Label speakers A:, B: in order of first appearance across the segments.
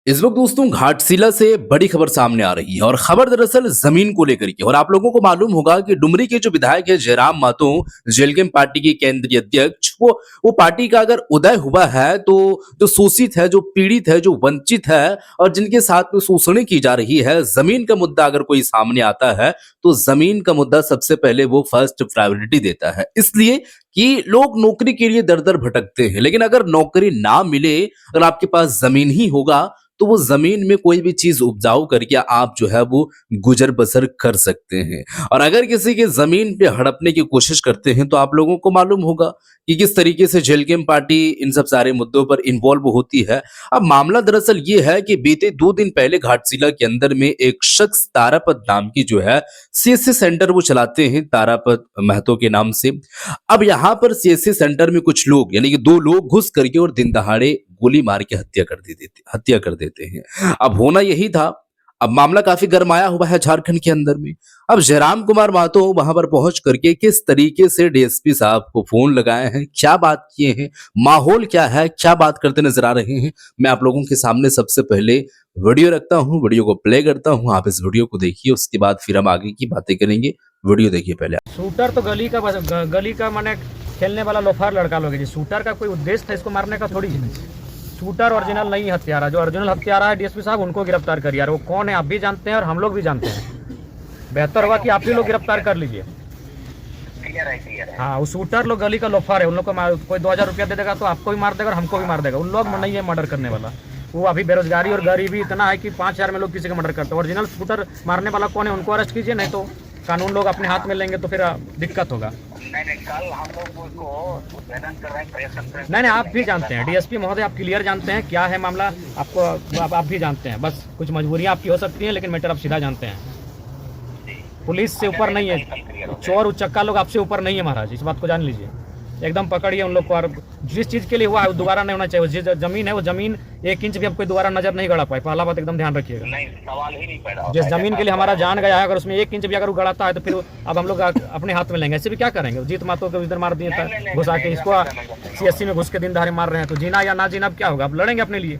A: इस वक्त दोस्तों घाटशिला से बड़ी खबर सामने आ रही है और खबर दरअसल जमीन को लेकर के। और आप लोगों को मालूम होगा कि डुमरी के जो विधायक है जयराम मातो, जेलगेम पार्टी के केंद्रीय अध्यक्ष, वो पार्टी का अगर उदय हुआ है तो जो शोषित है, जो पीड़ित है, जो वंचित है और जिनके साथ में शोषण की जा रही है, जमीन का मुद्दा अगर कोई सामने आता है तो जमीन का मुद्दा सबसे पहले वो फर्स्ट प्रायोरिटी देता है। इसलिए कि लोग नौकरी के लिए दर दर भटकते हैं, लेकिन अगर नौकरी ना मिले, अगर आपके पास जमीन ही होगा तो वो जमीन में कोई भी चीज उपजाऊ करके आप जो है वो गुजर बसर कर सकते हैं। और अगर किसी की जमीन पे हड़पने की कोशिश करते हैं तो आप लोगों को मालूम होगा कि किस तरीके से जेलगेम पार्टी इन सब सारे मुद्दों पर इन्वॉल्व होती है। अब मामला दरअसल ये है कि बीते 2 दिन पहले घाटशिला के अंदर में एक शख्स तारापत नाम की जो है सीएससी सेंटर वो चलाते हैं, तारापत महतो के नाम से। अब यहाँ पर सीएससी सेंटर में कुछ लोग यानी कि 2 लोग घुस करके और दिन दहाड़े गोली मार के हत्या कर देते हैं। अब होना यही था। अब मामला काफी गरमाया हुआ है झारखंड के अंदर में। अब जयराम कुमार महतो वहां पर पहुंच करके किस तरीके से डीएसपी साहब को फोन लगाए हैं, क्या बात किए हैं, माहौल क्या है, क्या बात करते नजर आ रहे हैं, मैं आप लोगों के सामने सबसे पहले वीडियो रखता हूं, वीडियो को प्ले करता हूं। आप इस वीडियो को देखिए, उसके बाद फिर हम आगे की बातें करेंगे। वीडियो देखिए पहले।
B: शूटर तो गली का माने खेलने वाला लोफार लड़का लोग है जी। शूटर का कोई उद्देश्य था इसको मारने का थोड़ी है। शूटर ओरिजिनल नहीं हत्यारा, जो ओरिजिनल हत्यारा है डीएसपी साहब उनको गिरफ्तार करिए यार। वो कौन है आप भी जानते हैं और हम लोग भी जानते हैं। बेहतर होगा कि आप ही लोग गिरफ्तार कर लीजिए। हाँ, वो शूटर लोग गली का लोफार है। उन लोग को कोई 2000 रुपया दे देगा तो आपको भी मार देगा और हमको भी मार देगा। उन लोग नहीं है मर्डर करने वाला। वो अभी बेरोजगारी और गरीबी इतना है कि 5000 में लोग किसी का मर्डर करते हैं। ओरिजिनल शूटर मारने वाला कौन है उनको अरेस्ट कीजिए, नहीं तो कानून लोग अपने हाथ में लेंगे तो फिर दिक्कत होगा।
C: कल हम लोग उसको कर रहे हैं।
B: नहीं, आप भी जानते हैं डीएसपी महोदय, आप क्लियर जानते हैं क्या है मामला। आपको आप भी जानते हैं, बस कुछ मजबूरियां आपकी हो सकती हैं, लेकिन मैटर आप सीधा जानते हैं। पुलिस से ऊपर नहीं है, चोर उचक्का लोग आपसे ऊपर नहीं है महाराज, इस बात को जान लीजिए। एकदम पकड़िए उन लोग को। और जिस चीज़ के लिए हुआ है दोबारा नहीं होना चाहिए। जिस जमीन है वो जमीन 1 इंच भी अब कोई दोबारा नजर नहीं गड़ा पाए। पहला बात एकदम ध्यान रखिएगा।
C: नहीं, सवाल ही नहीं पैदा होता।
B: जिस जमीन के लिए हमारा जान गया है, अगर उसमें 1 इंच भी अगर वो गड़ाता है तो फिर अब हम लोग अपने हाथ में लेंगे। ऐसे भी क्या करेंगे? जीत मातो को इधर मार दिए था घुसा के, इसको सीएससी में घुस के दिन दहाड़े मार रहे हैं। तो जीना या ना जीना अब क्या होगा? अब लड़ेंगे अपने लिए।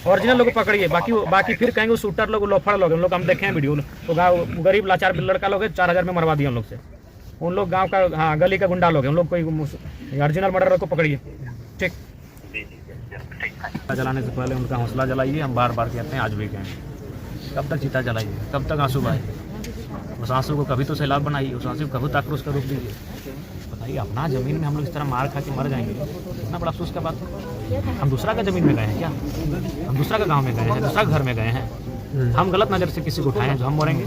B: ओरिजिनल लोग पकड़िए, बाकी फिर कहेंगे शूटर लोग, लोफड़ लोग, उन लोग हम देखे हैं वीडियो। तो गरीब लाचार लड़का लोग 4000 में मरवा दिया उन लोग से। उन लोग गांव का, हाँ, गली का गुंडा लोग हैं। उन लोग कोई ओरिजिनल मर्डर को पकड़िए। ठीक, जलाने से पहले उनका हौसला जलाइए। हम बार बार कहते हैं, आज भी कहें, कब तक चिता जलाइए, कब तक आंसू बहाइए? उस आंसू को कभी तो सैलाब बनाइए, उस आंसू को कभी तो आक्रोश का रूप दीजिए। बताइए, अपना ज़मीन में हम लोग इस तरह मार खा के मर जाएंगे, इतना बड़ा अफसोस का बात है। हम दूसरा का ज़मीन में गए हैं क्या? हम दूसरा का गांव में गए हैं, दूसरा घर में गए हैं। हम गलत नज़र से किसी को उठाए हैं जो हम मरेंगे।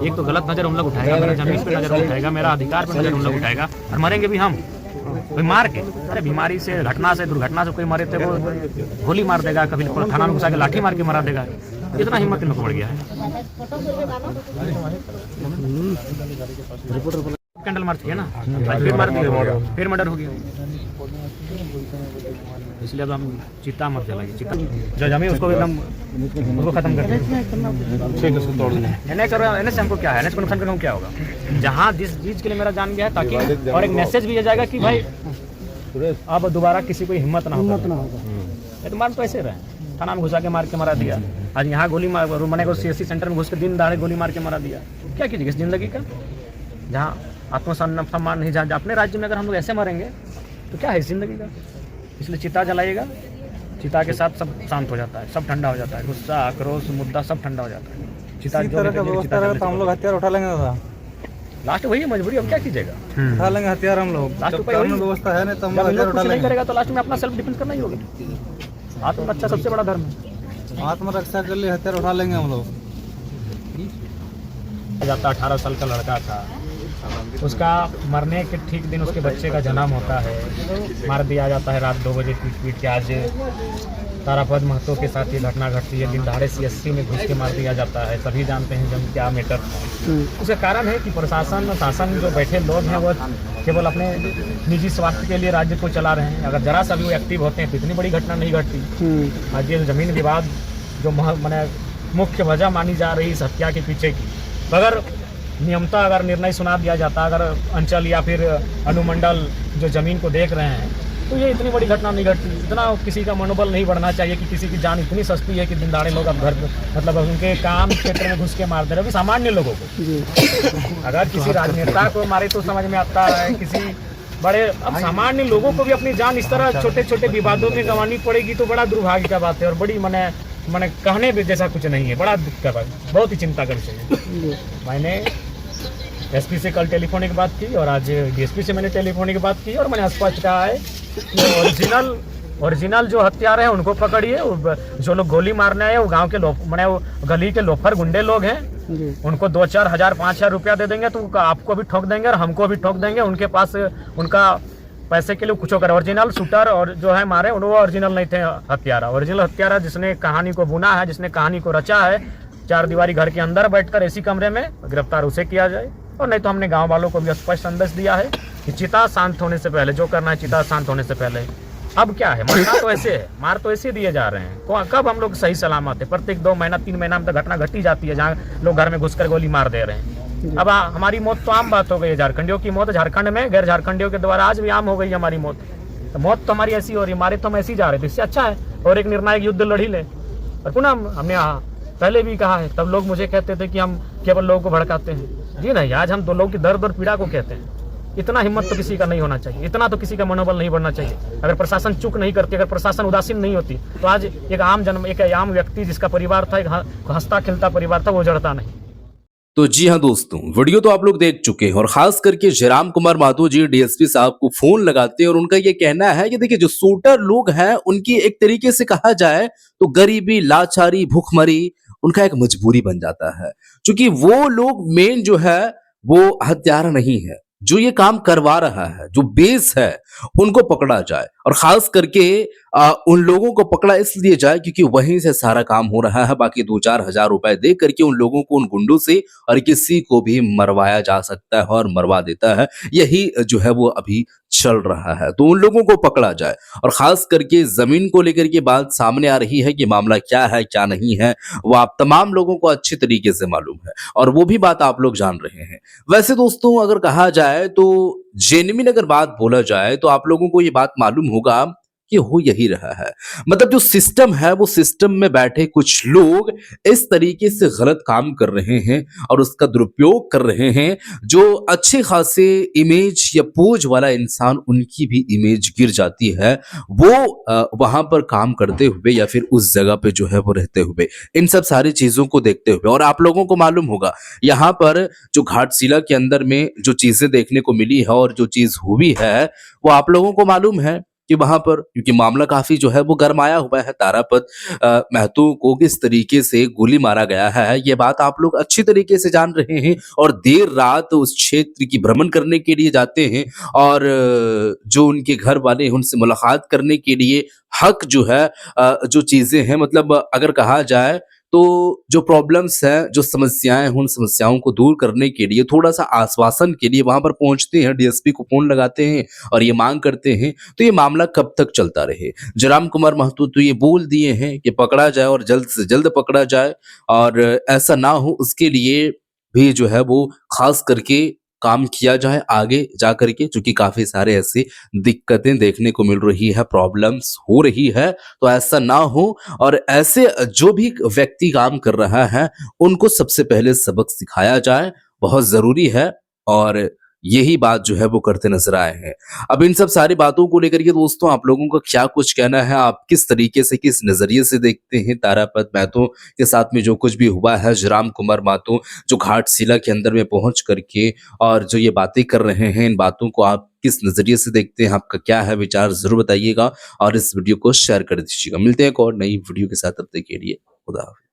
B: एक तो गलत नज़र हम लोग उठाएगा, मेरा ज़मीन पर नज़र उठाएगा, मेरा अधिकार पर नज़र हम लोग उठाएगा, और मरेंगे भी हम कोई मार के। अरे बीमारी से, घटना से, दुर्घटना से कोई मरे थे वो गोली मार देगा, कभी थाना में घुसा के लाठी मार के मरा देगा। इतना हिम्मत इन लोग को बढ़ गया है। कैंडल मार दिया ना, फिर मार दिया, फिर मर्डर हो गया। इसलिए अब हम चिता मत जलाइए। चिता जो जमीन उसको एकदम उसको खत्म कर एनएच से हमको क्या है? एनएच को नुकसान करके क्या होगा? जहाँ जिस चीज़ के लिए मेरा जान गया है, ताकि और एक मैसेज भी जाएगा कि भाई अब दोबारा किसी को हिम्मत ना होगा। तो मार तो ऐसे रहे, थाना में घुसा के मार के मारा दिया। आज यहाँ गोली मार मने को सीएससी सेंटर में घुस के दिन दहाड़े गोली मार के मारा दिया। क्या कीजिएगा इस जिंदगी का, जहाँ आत्मसम्मान नहीं, जहाँ अपने राज्य में अगर हम लोग ऐसे मरेंगे तो क्या है इस जिंदगी का? इसलिए चिता जलाइएगा। चिता के साथ सब शांत हो जाता है, सब ठंडा हो जाता है। गुस्सा, आक्रोश, मुद्दा सब ठंडा हो जाता है। चिता
D: तो हम लोग हथियार उठा लेंगे दादा।
B: लास्ट वही है मजबूरी, अब क्या कीजिएगा?
D: उठा लेंगे हथियार हम लोग।
B: लास्ट
D: व्यवस्था है नहीं तो हम लोग हथियार उठा लेंगे।
B: करेगा तो लास्ट में अपना सेल्फ डिफेंस करना ही होगा। आत्मरक्षा सबसे बड़ा धर्म है।
D: आत्मरक्षा के लिए हथियार उठा लेंगे हम लोग।
B: जाता 18 साल का लड़का था, उसका मरने के ठीक दिन उसके बच्चे का जन्म होता है, मार दिया जाता है रात 2 बजे पीट के। आज तारापत महतो के साथ ये घटना घटती है, दिन दहाड़े सीएससी में घुस के मार दिया जाता है। सभी जानते हैं जब क्या मैटर था। उसका कारण है कि प्रशासन, शासन जो बैठे लोग हैं वो केवल अपने निजी स्वार्थ के लिए राज्य को चला रहे हैं। अगर जरा सा भी वो एक्टिव होते हैं तो इतनी बड़ी घटना नहीं घटती। आज ये ज़मीन विवाद जो मैंने मुख्य वजह मानी जा रही इस हत्या के पीछे की, अगर नियमता अगर निर्णय सुना दिया जाता, अगर अंचल या फिर अनुमंडल जो ज़मीन को देख रहे हैं तो ये इतनी बड़ी घटना नहीं घटती। इतना किसी का मनोबल नहीं बढ़ना चाहिए कि किसी की जान इतनी सस्ती है कि दिन दहाड़े लोग अब घर मतलब उनके काम क्षेत्र में घुस के मार दे रहे हैं सामान्य लोगों को। अगर किसी राजनेता को मारे तो समझ में आता है, किसी बड़े अब सामान्य लोगों को भी अपनी जान इस तरह छोटे छोटे विवादों में गंवानी पड़ेगी तो बड़ा दुर्भाग्य का बात है और बड़ी मैंने कहने भी जैसा कुछ नहीं है, बड़ा दुख का बात, बहुत ही चिंता कर चाहिए। मैंने एसपी से कल टेलीफोनिक बात की और आज डीएसपी से मैंने टेलीफोनिक बात की और मैंने स्पष्ट कहा है कि ओरिजिनल जो हत्यारे हैं उनको पकड़िए, जो लोग गोली मारने आए वो गांव के मैंने वो गली के लोफर गुंडे लोग हैं, उनको 2-4 हज़ार 5,000 रुपया दे देंगे तो आपको भी ठोक देंगे और हमको भी ठोक देंगे। उनके पास उनका पैसे के लिए कुछ करे। ओरिजिनल शूटर और जो है मारे वो ओरिजिनल नहीं थे हत्यारा। ओरिजिनल हत्यारा जिसने कहानी को बुना है, जिसने कहानी को रचा है, 4 दीवारी घर के अंदर बैठकर ऐसी कमरे में गिरफ्तार उसे किया जाए। और नहीं तो हमने गांव वालों को भी स्पष्ट संदेश दिया है कि चिता शांत होने से पहले जो करना है, चिता शांत होने से पहले। अब क्या है, मारना तो ऐसे है, मार तो ऐसे दिए जा रहे हैं। कब हम लोग सही सलामत है? प्रत्येक 2 महीना 3 महीना में तो घटना घटी जाती है जहाँ लोग घर में घुसकर गोली मार दे रहे हैं। अब हमारी मौत तो आम बात हो गई है, झारखंडियों की मौत झारखंड में, गैर झारखंडियों के द्वारा आज भी आम हो गई है हमारी मौत। तो मौत तो हमारी ऐसी हो रही है, मारे तो हम ऐसे ही जा रहे थे। इससे अच्छा है और एक निर्णायक युद्ध लड़ी ले। और पुनः हमने पहले भी कहा है, तब लोग मुझे कहते थे कि हम केवल लोगों को भड़काते हैं। जी नहीं, आज हम 2 लोगों की दर्द और पीड़ा को कहते हैं। इतना हिम्मत तो किसी का नहीं होना चाहिए, इतना तो किसी का मनोबल नहीं बढ़ना चाहिए। अगर प्रशासन चुप नहीं करती, अगर प्रशासन उदासीन नहीं होती तो आज एक आम व्यक्ति जिसका परिवार था, एक हंसता खिलता परिवार था, वो जड़ता नहीं।
A: तो जी हाँ दोस्तों, वीडियो तो आप लोग देख चुके हैं और खास करके जयराम कुमार महतो जी डीएसपी साहब को फोन लगाते हैं और उनका ये कहना है कि देखिए जो शूटर लोग हैं उनकी एक तरीके से कहा जाए तो गरीबी, लाचारी, भूखमरी उनका एक मजबूरी बन जाता है, क्योंकि वो लोग मेन जो है वो हत्यारा नहीं है। जो ये काम करवा रहा है, जो बेस है, उनको पकड़ा जाए और खास करके उन लोगों को पकड़ा इसलिए जाए क्योंकि वहीं से सारा काम हो रहा है। बाकी 2-4 हज़ार रुपए दे करके उन लोगों को, उन गुंडों से और किसी को भी मरवाया जा सकता है और मरवा देता है। यही जो है वो अभी चल रहा है, तो उन लोगों को पकड़ा जाए। और खास करके जमीन को लेकर के बात सामने आ रही है कि मामला क्या है क्या नहीं है, वो आप तमाम लोगों को अच्छी तरीके से मालूम है और वो भी बात आप लोग जान रहे हैं। वैसे दोस्तों अगर कहा जाए तो जेन्युइन अगर बात बोला जाए तो आप लोगों को ये बात मालूम होगा कि हो यही रहा है। मतलब जो सिस्टम है वो सिस्टम में बैठे कुछ लोग इस तरीके से गलत काम कर रहे हैं और उसका दुरुपयोग कर रहे हैं। जो अच्छे खासे इमेज या पोज वाला इंसान, उनकी भी इमेज गिर जाती है वो वहां पर काम करते हुए या फिर उस जगह पे जो है वो रहते हुए, इन सब सारी चीजों को देखते हुए। और आप लोगों को मालूम होगा यहाँ पर जो घाटशिला के अंदर में जो चीजें देखने को मिली है और जो चीज हुई है वो आप लोगों को मालूम है कि वहां पर, क्योंकि मामला काफी जो है वो गरमाया हुआ है। तारापत महतो को किस तरीके से गोली मारा गया है ये बात आप लोग अच्छी तरीके से जान रहे हैं और देर रात उस क्षेत्र की भ्रमण करने के लिए जाते हैं और जो उनके घर वाले हैं उनसे मुलाकात करने के लिए हक जो है जो चीजें हैं, मतलब अगर कहा जाए तो जो प्रॉब्लम्स हैं, जो समस्याएं हैं, उन समस्याओं को दूर करने के लिए, थोड़ा सा आश्वासन के लिए वहां पर पहुंचते हैं, डीएसपी को फोन लगाते हैं और ये मांग करते हैं। तो ये मामला कब तक चलता रहे? जयराम कुमार महतो तो ये बोल दिए हैं कि पकड़ा जाए और जल्द से जल्द पकड़ा जाए और ऐसा ना हो उसके लिए भी जो है वो खास करके काम किया जाए आगे जा करके, क्योंकि काफी सारे ऐसी दिक्कतें देखने को मिल रही है, प्रॉब्लम्स हो रही है। तो ऐसा ना हो और ऐसे जो भी व्यक्ति काम कर रहा है उनको सबसे पहले सबक सिखाया जाए, बहुत जरूरी है। और यही बात जो है वो करते नजर आए हैं। अब इन सब सारी बातों को लेकर के दोस्तों आप लोगों का क्या कुछ कहना है? आप किस तरीके से, किस नजरिए से देखते हैं तारापत महतो के साथ में जो कुछ भी हुआ है? जयराम कुमार महतो जो घाटशिला के अंदर में पहुंच करके और जो ये बातें कर रहे हैं, इन बातों को आप किस नजरिए से देखते हैं? आपका क्या है विचार, जरूर बताइएगा और इस वीडियो को शेयर कर दीजिएगा। मिलते हैं एक और नई वीडियो के साथ, तब तक के लिए खुदा हाफिज़।